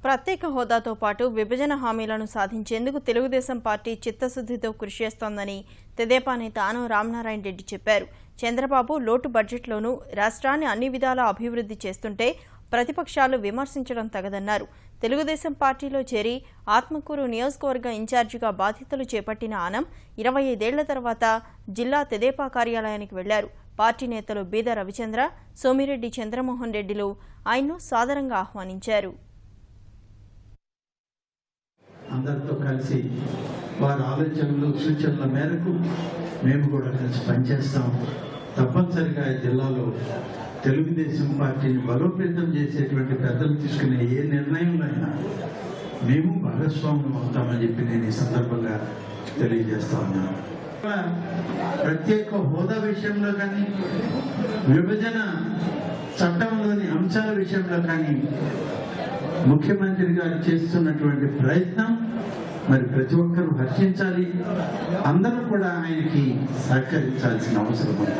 ప్రత్యేక హోదాతో పాటు విభజన హామీలను సాధించేందుకు తెలుగుదేశం పార్టీ చిత్తశుద్ధితో కృషి చేస్తోందని తెదేపా నేత ఆనం రామనారాయణ రెడ్డి చెప్పారు. చంద్రబాబు లోటు బడ్జెట్లోనూ రాష్ట్రాన్ని అన్ని విధాలా అభివృద్ధి చేస్తుంటే ప్రతిపక్షాలు విమర్శించడం తగదన్నారు. తెలుగుదేశం పార్టీలో చేరి ఆత్మకూరు నియోజకవర్గ ఇన్ఛార్జిగా బాధ్యతలు చేపట్టిన ఆనం 25 ఏళ్ల తర్వాత జిల్లా తెదేపా కార్యాలయానికి వెళ్లారు. పార్టీ నేతలు బీద రవిచంద్ర, సోమిరెడ్డి చంద్రమోహన్ రెడ్డిలు ఆయన్ను సాదరంగా ఆహ్వానించారు. అందరితో కలిసి వారి ఆలోచనలు సూచనల మేరకు మేము కూడా కలిసి పనిచేస్తాం. తప్పనిసరిగా ఈ జిల్లాలో తెలుగుదేశం పార్టీని బలోపేతం చేసేటువంటి పెద్దలు తీసుకునే ఏ నిర్ణయంలో అయినా మేము భాగస్వామ్యం అవుతామని చెప్పి నేను ఈ సందర్భంగా తెలియజేస్తా ఉన్నాను. ప్రత్యేక హోదా విషయంలో కానీ విభజన చట్టంలోని అంశాల విషయంలో కానీ ముఖ్యమంత్రి గారు చేస్తున్నటువంటి ప్రయత్నం మరి ప్రతి ఒక్కరూ హర్షించాలి. అందరూ కూడా ఆయనకి సహకరించాల్సిన అవసరం ఉంది.